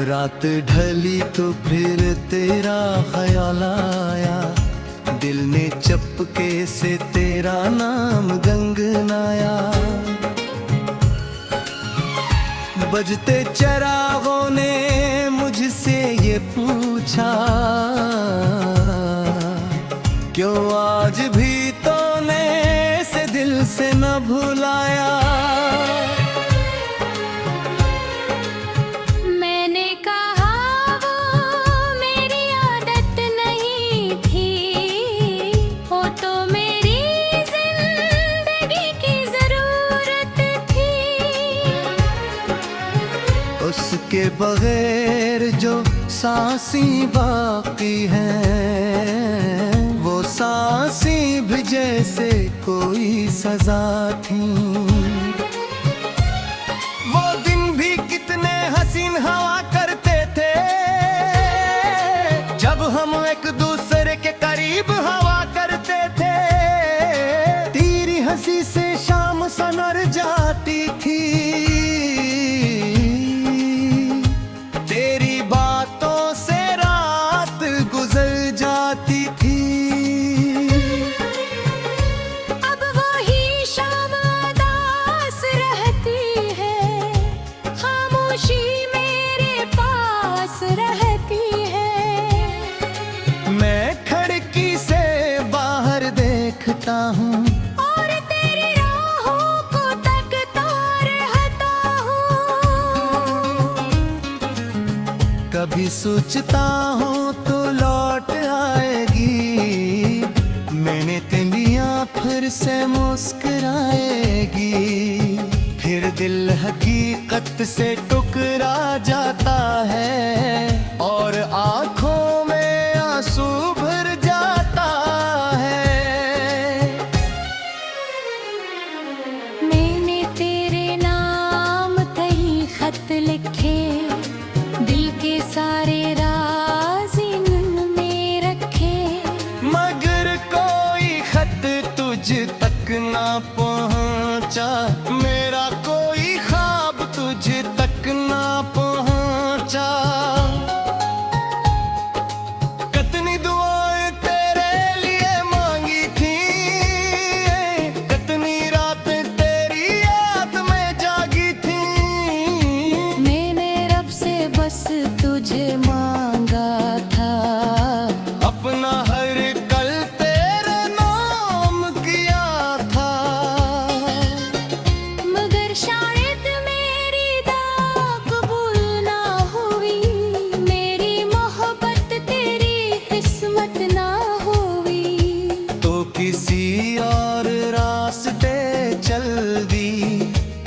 रात ढली तो फिर तेरा ख्याल आया, दिल ने चपके से तेरा नाम गंगनाया। बजते चरागों ने मुझसे ये पूछा, क्यों आज भी तूने से दिल से न भुलाया। मैंने कहा वो मेरी आदत नहीं थी, हो तो मेरी जिंदगी की जरूरत थी। उसके बगैर जो सांसी बाकी है, वो सांसी भी जैसे कोई सजा थी। वो दिन भी कितने हसीन हवा करते थे, जब हम एक दूसरे के करीब हवा करते थे। तेरी हंसी से शाम सनर जाती थी, तेरी बातों से रात गुजर जाती थी। अब वही शाम उदास रहती है, खामोशी मेरे पास रहती है। मैं खिड़की से बाहर देखता हूँ और तेरी राहों को तकता रहता हूँ। कभी सोचता हूँ तो लौट आएगी, मैंने तिलियां फिर से मुस्कुराएगी। फिर दिल हकीकत से टुकरा जाता है और आंखों में आंसू भर जाता है। मैंने तेरे नाम कई खत लिखे, दिल के सारे राज इनमें रखे। मगर कोई खत तुझ तक ना पहुंचा, मेरा कोई ख्वाब तुझ तक ना पहुंचा। कितनी दुआएं तेरे लिए मांगी थी, कितनी रातें तेरी याद में जागी थी। मैंने रब से बस तुझे मांगा था, अपना हर कल तेरे नाम किया था। मगर शायद मेरी दुआ कबूल ना हुई, मेरी मोहब्बत तेरी किस्मत ना हुई। तो किसी और रास्ते चल दी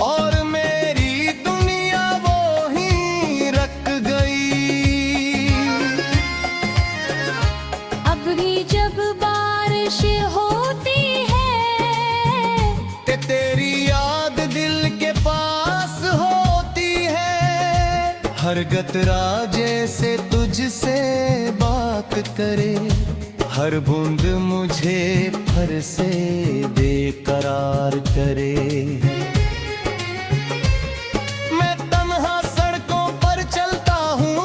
और मेरी दुनिया वो ही रख गई। अब भी जब बारिश होती है, ते तेरी याद दिल के पास होती है। हर गतरा जैसे तुझसे बात करे, हर बूंद मुझे फिर से बेकरार करे। मैं तन्हा सड़कों पर चलता हूँ,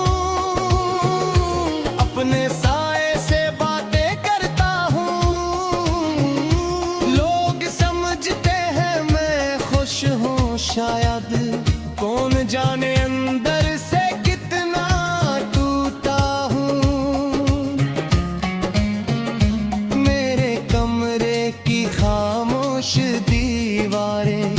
अपने साए से बातें करता हूँ। लोग समझते हैं मैं खुश हूँ शायद, कौन जाने अंदर से कितना टूटा हूँ। मेरे कमरे की खामोश दीवारें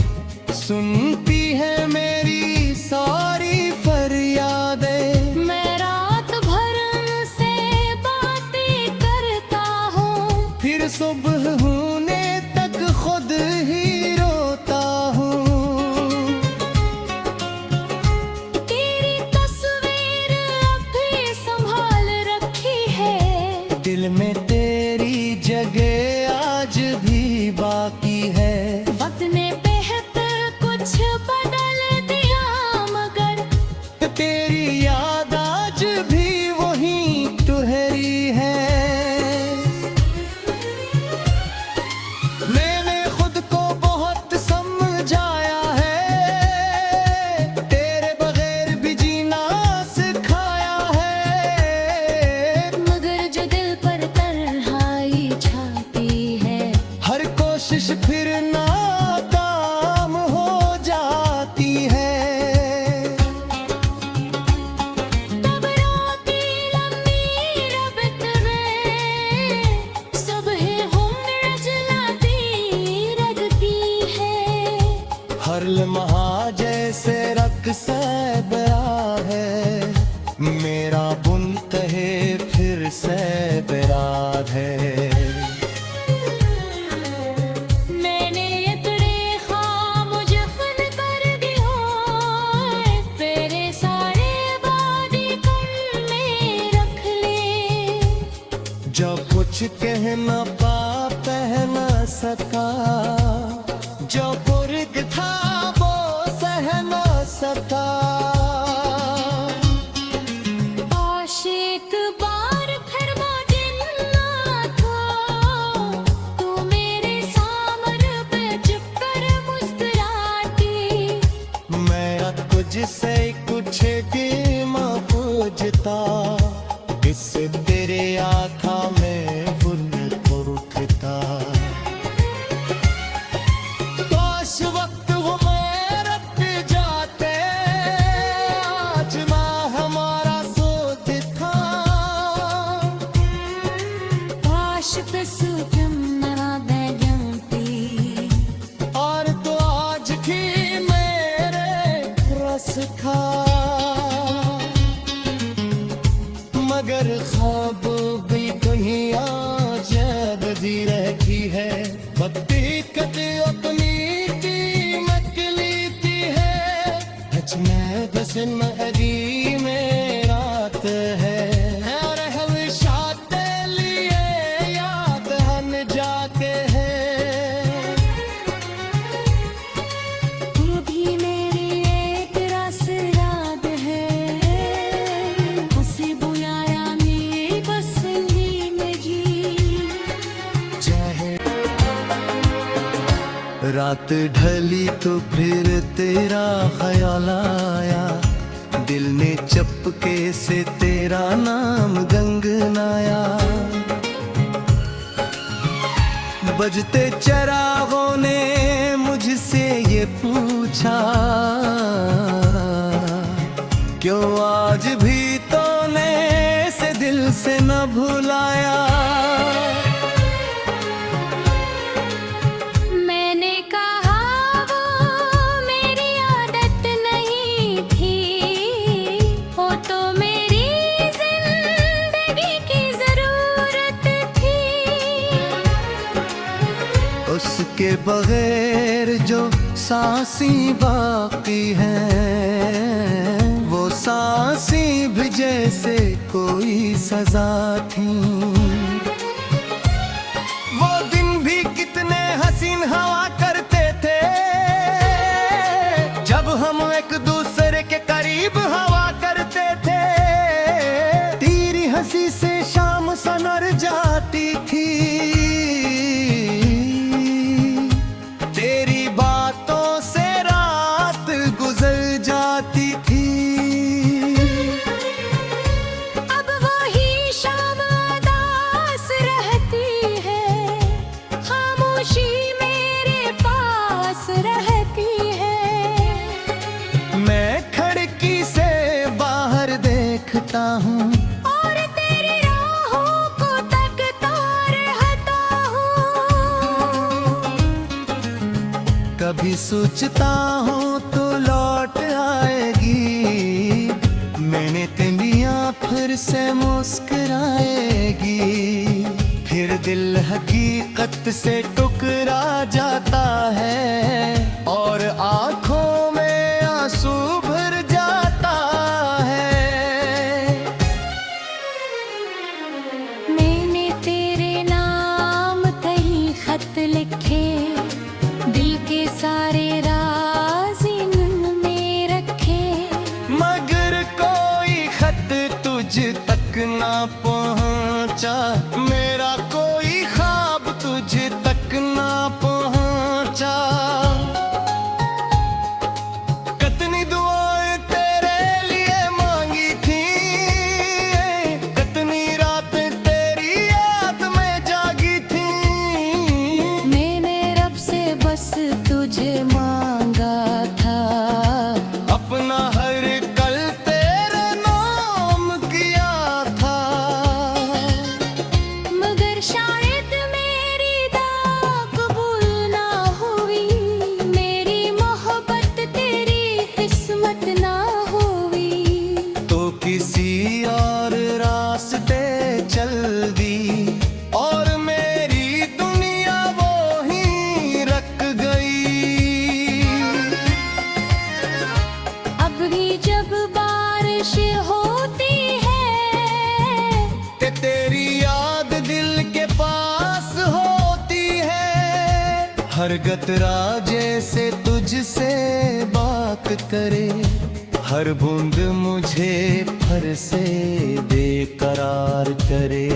बया है, मेरा बुनतहे फिर से बिराद है। मैंने इतने ख्वाब जफ्न कर दिए, तेरे सारे वादे कल में रख ले। जो कुछ कह न पा कह न सका, जो बुर्ग था वो सह न सका। काश एक बार फिर मौजूद था, तू मेरे सामने पे चुप कर मुस्कुराती। मैं तुझसे कुछ भी न पूछता, इससे तेरे आँखा में फुल उठता। काश वक्त वो मेरे जाते, आज ना हमारा सोच था। काश पे सूजम ना दे जमती, और तो आज भी मेरे रस खा। मगर ख्वाब भी कहीं आज बदी रहती है, हकीकत अपनी कीमत लेती है। हज में बस महरी में रात है, और हमेशात लिए याद हम जाते हैं। तू भी मेरी एक रस याद है, हंसी बुलाया मेरी बसनी में जी। चाहे रात ढली तो फिर तेरा ख्याल आया, दिल ने चपके से तेरा नाम गंगनाया। बजते चरागों ने मुझसे ये पूछा, क्यों आज भी तूने से दिल से न भुलाया। मैंने कहा वो मेरी आदत नहीं थी, वो तो मेरी जिंदगी की जरूरत थी। उसके बगैर जो सांसें बाकी हैं, वो सांसें भी जैसे कोई सजा थी। वो दिन भी कितने हसीन हवा करते थे, जब हम एक दूसरे के करीब हवा करते थे। तेरी हंसी से शाम सनर जाती थी, तेरी बातों से रात गुजर जाती थी। अब वही शाम उदास रहती है, खामोशी मेरे पास रहती है। मैं खिड़की से बाहर देखता हूँ, और तेरी राहों को तकता रहता हूँ। कभी सोचता हूँ तो लौट आएगी, मैंने तेलियां फिर से मुस्कुराएगी। फिर दिल हकीकत से टुकरा जाता है, और आंखों में आंसू भर जाता है। मैंने तेरे नाम कहीं खत लिखे, दिल के सारे राज इनमें रखे। मगर कोई खत तुझ तक ना पहुंचा, मेरा कोई ख्वाब तुझ तक ना पहुंचा। कितनी दुआएं तेरे लिए मांगी थी, कितनी रातें तेरी याद में जागी थी। मैंने रब से बस तुझे मांगा था, अपना हर कल तेरे नाम किया था। भी जब बारिश होती है ते तेरी याद दिल के पास होती है। हर गतरा जैसे तुझसे बात करे, हर बूंद मुझे फर से बेकरार करे।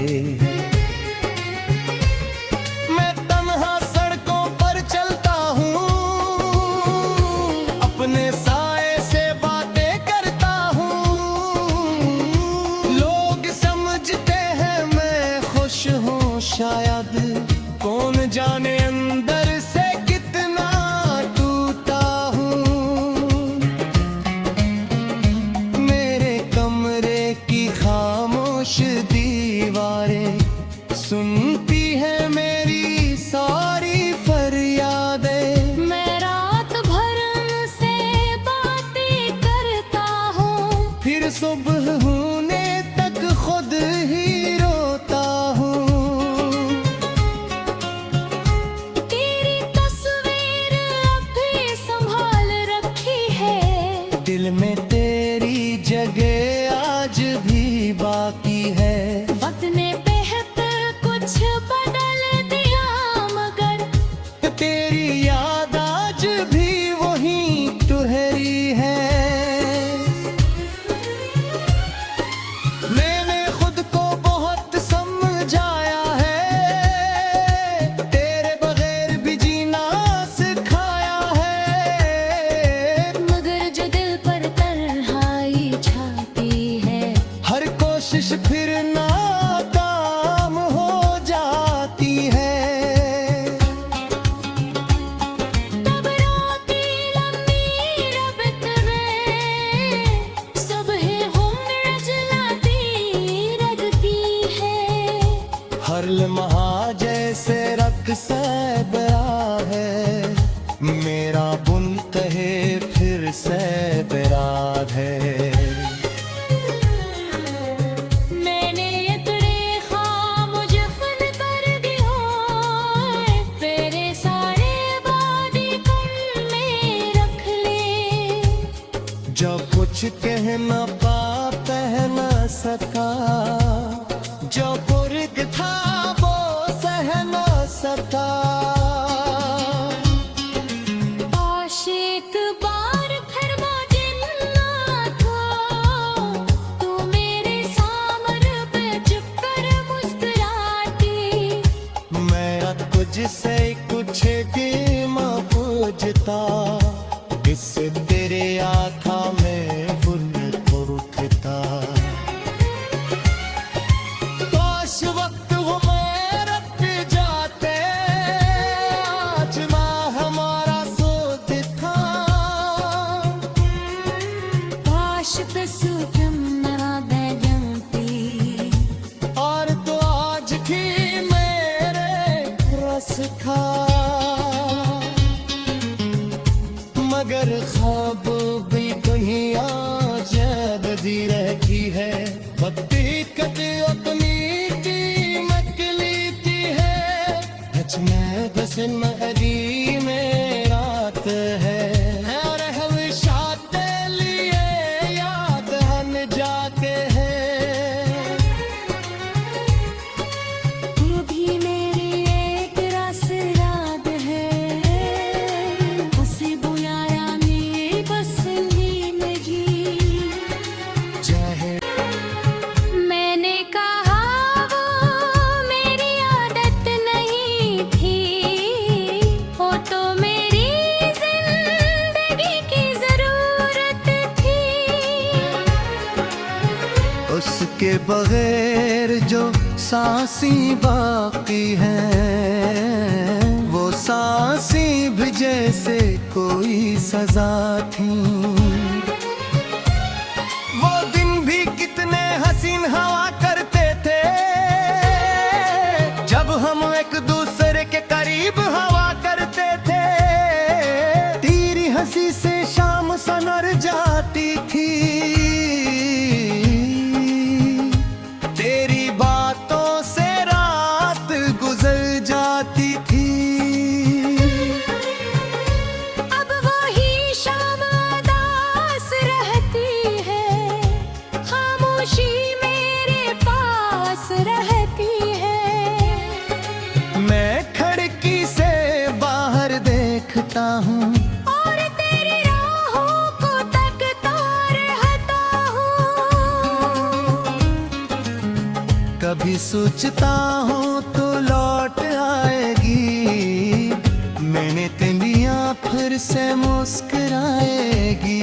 मैं तन्हा सड़कों पर चलता हूँ, अपने साए से बातें करता हूँ। लोग समझते हैं मैं खुश हूँ शायद, कौन जाने अंदर से कितना टूटा हूँ। मेरे कमरे की खामोश दीवारें सुनती है मेरी सारी फरियादें। मैं रात भर उनसे बातें करता हूँ, फिर सुबह होने तक खुद ही रोता हूँ। तेरी तस्वीर अब भी संभाल रखी है, दिल में तेरी जगह आज भी बाकी है। वक्त ने बेहतर कुछ बदल दिया मगर तेरी याद आज भी वही ठहरी है। मैंने खुद को बहुत समझाया है, तेरे बगैर भी जीना सिखाया है। मगर जो दिल पर तन्हाई छाती है, हर कोशिश फिर नाकाम हो जाती है। तब रातें लंबी रबत में सुबह गुम जलाती रगती है। हर लम्हा जैसे रक़्स बरा है, मेरा बुनतहे फिर से बेराद है। मैंने इतने ख्वाब फन कर दिए, तेरे सारे वादे कल में रख ले। जो कुछ कह न पा कह न सका, जो पुरख था वो सह न सका। काश एक बार फिर जिन्नात हो, तू मेरे सामने पे चुप कर मुस्कुराती। मैं तुझसे कुछ भी माँ पूछता, इससे तेरे आँखा में फुल उठता। काश वक्त वो मेरा जाते, आज ना हमारा सोच था। काश तसु तुम ना जमती, और तो आज भी मेरे रस था। मगर ख्वाब भी कहीं आज बदी रहती है। हकीकत अपनी कीमत लेती है। सच में बस महरी में रात है, और हमेशात लिए याद हन जाते हैं। तू भी मेरी एक रस रात है, हंसी बुलाया मेरी पसंदी में जी। चाहे मैंने कहा वो मेरी आदत नहीं थी, वो तो मेरी जिंदगी की जरूरत थी। उसके बगैर जो सांसी बाकी है, वो सांसी भी जैसे कोई सजा थी। वो दिन भी कितने हसीन हवा करते थे, जब हम एक दूसरे के करीब हवा करते थे। तेरी हंसी से शाम सनर जाती थी, तेरी बातों से रात गुजर जाती थी। अब वही शाम उदास रहती सोचता हूँ तो लौट आएगी, मैंने तेलियां फिर से मुस्कुराएगी।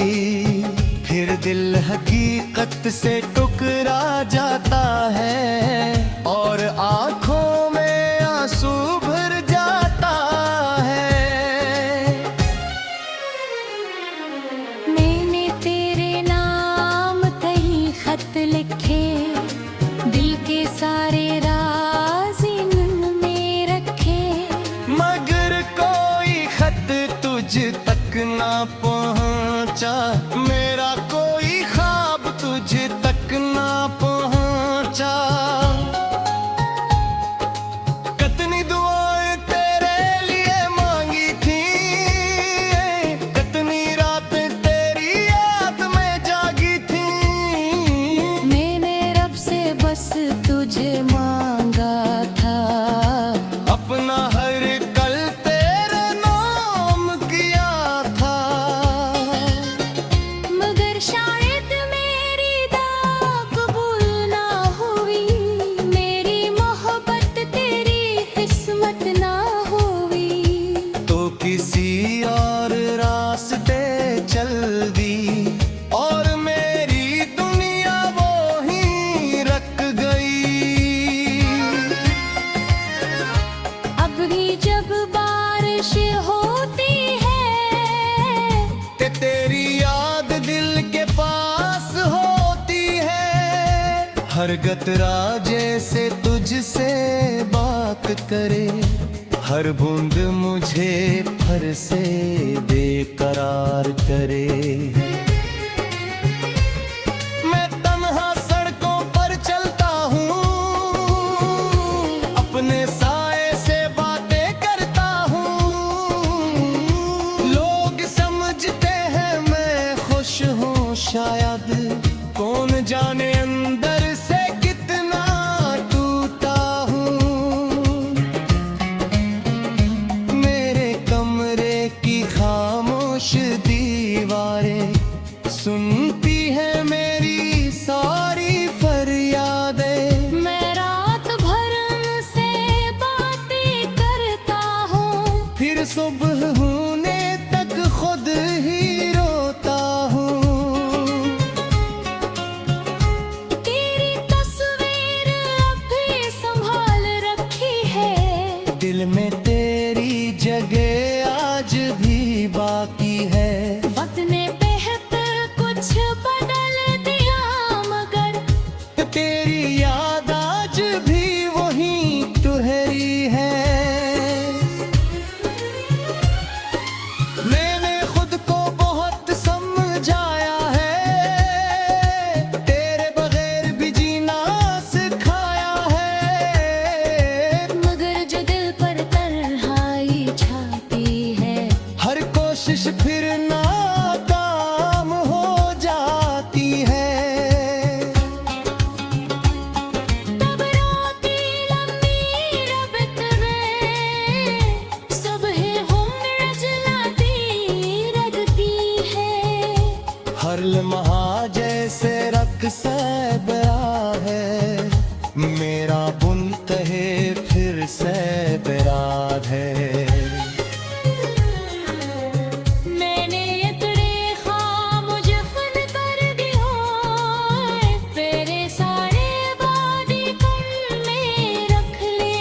फिर दिल हकीकत से टुकरा जाता है और आंखों में आंसू भर जाता है। मैंने तेरे नाम कहीं खत लिखे, दिल के सारे राज इनमें रखे। मगर कोई खत तुझ तक ना पहुंचा, मेरा कोई ख्वाब तुझ तक ना पहुंचा। कितनी दुआएं तेरे लिए मांगी थी, कितनी रातें तेरी याद में जागी थी। मैंने रब से बस तुझे मांगा था, अपना हर कल तेरे नाम किया था। मगर शायद मेरी दुआ कबूल ना हुई, मेरी मोहब्बत तेरी किस्मत ना हुई। तो किसी और रास्ते चल दी और मेरी दुनिया वो ही रख गई। अब भी जब बारिश होती है, तेरी याद दिल के पास होती है। हर गतरा जैसे तुझसे बात करे, हर बूंद मुझे फर से बेकरार करे। मैं तन्हा सड़कों पर चलता हूँ, अपने साए से बातें करता हूँ। लोग समझते हैं मैं खुश हूँ शायद, कौन जाने अंदर से कितना टूटा हूँ। मेरे कमरे की खामोश दीवारें सुनती है मेरी सारी फरियादें। मैं रात भर उनसे बातें करता हूँ, फिर सुबह होने तक खुद ही रोता हूँ। तेरी तस्वीर अब भी संभाल रखी है, दिल में तेरी जगह आज भी बाकी है। वक्त ने बेहतर कुछ बदल दिया, मगर तेरी याद आज भी वही तुहरी है। मैंने खुद को बहुत समझाया है, तेरे बगैर भी जीना सिखाया है। मगर जो दिल पर तन्हाई छाती है, हर कोशिश फिर नाकाम हो जाती है। तब राती लंबी रबत में सुबह उम्र जलाती रगती है। हर लम्हा जैसे रक्स बरा है, मेरा बुनतहे फिर से बराद है। मैंने इतने ख्वाब मुझे फन कर दिए, तेरे सारे वादे कल में रख ले।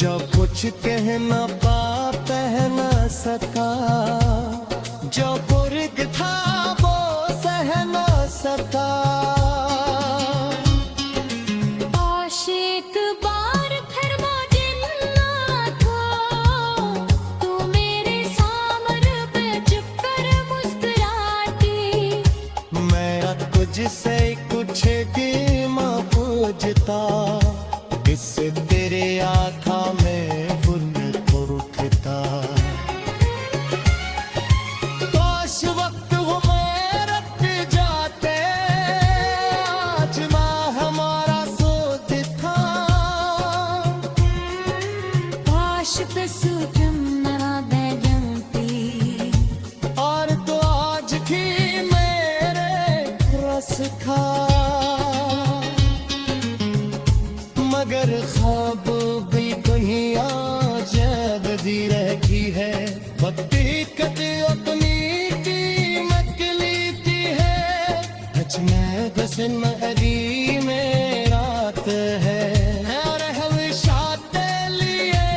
जो कुछ कह न पा कह न सका, जो पुरख था वो सह न सका। आशिक बार फिर जिन्नात हो, तू मेरे सामने पे चुप कर मुस्कुराती। मेरा तुझसे कुछ भी माँ पूछता, इससे तेरे आँखा में फुल उठता। काश वक्त वो मैं रख जाते, आज माँ हमारा सोच था। काश पे सूरज ना जमती, और तो आज भी मेरे रस खा। सच में गसनहरी में रात है और हमेशाते लिए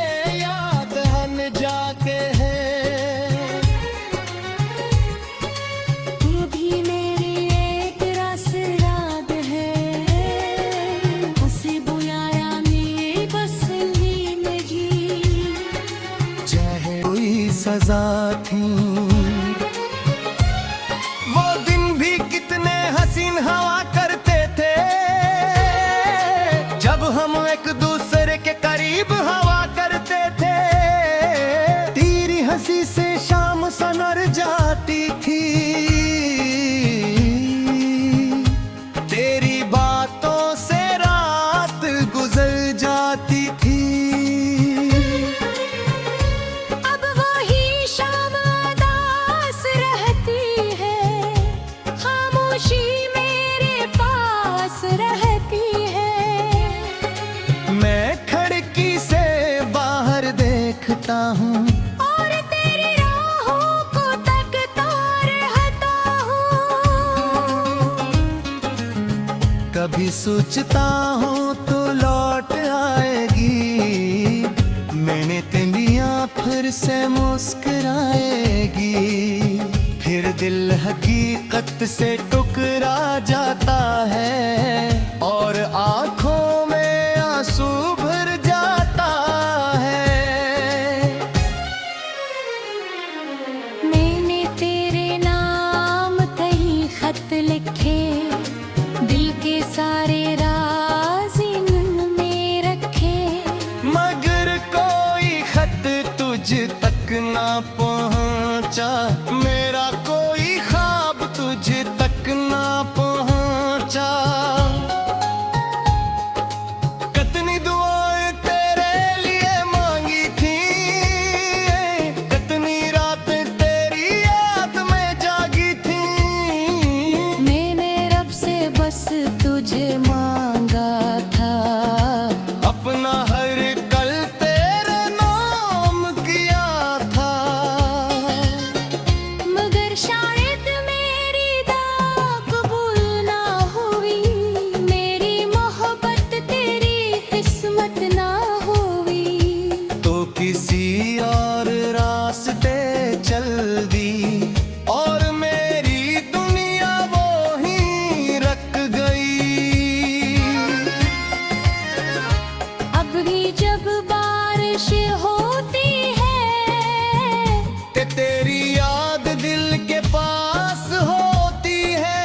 याद हन जाके है तू भी मेरी एक रस रात है हंसी बुलाया मेरी बसली में जी चाहे कोई सजा थी वो दिन भी कितने हसीन हवा करते थे जब हम एक दूसरे के करीब हवा करते थे तेरी हंसी से शाम सनर जाती थी तेरी बातों से रात गुजर जाती थी अब वही शाम उदास रहती है खामोशी मेरे पास रहती है मैं खिड़की से बाहर देखता हूँ और तेरी राहों को तकता रहता हूँ कभी सोचता हूँ तो लौट आएगी मैंने तेलियां फिर से मुस्कुराएगी फिर दिल हकीकत से टुकरा जाता है और आंखों में आंसू भर जाता है मैंने तेरे नाम कहीं खत लिखे दिल के सारे राज इनमें रखे मगर कोई खत तुझ तक ना पहुंचा मेरा कोई ख्वाब तुझ तक ना पहुंचा कितनी दुआएं तेरे लिए मांगी थी कितनी रात तेरी याद में जागी थी मैंने रब से बस तुझे मांगा था अपना हर कल तेरे नाम किया था मगर शायद मेरी दुआ कबूल ना हुई मेरी मोहब्बत तेरी किस्मत ना हुई तो किसी और रास्ते चल दी और मेरी दुनिया वो ही रख गई अब भी जब बारिश होती है कि तेरी याद दिल के पास होती है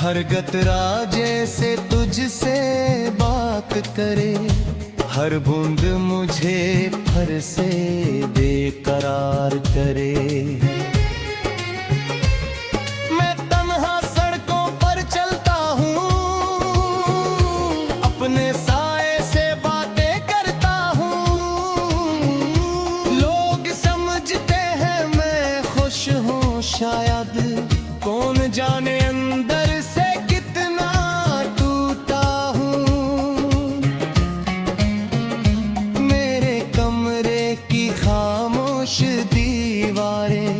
हर गतरा जैसे तुझसे बात करे हर बूंद मुझे फिर से बेकरार करे मैं तन्हा सड़कों पर चलता हूँ अपने साए से बातें करता हूँ लोग समझते हैं मैं खुश हूँ शायद कौन जाने अंदर से कितना टूटा हूँ मेरे कमरे की खामोश दीवारें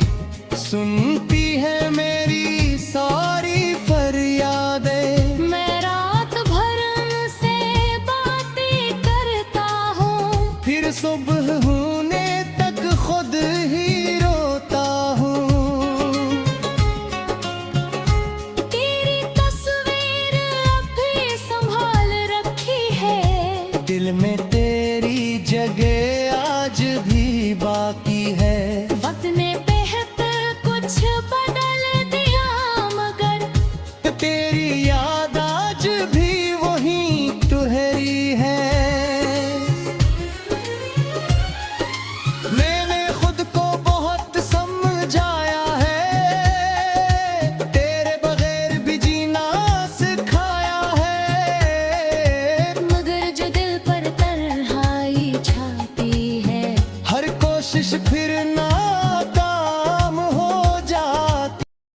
सुनती है मेरी सारी फरियादें मैं रात भर उनसे बातें करता हूँ फिर सुबह होने तक खुद ही रोता हूँ तेरी तस्वीर अभी संभाल रखी है दिल में तेरी जगह आज भी बाकी है वक्त ने बेहतर कुछ बदल दिया मगर तेरी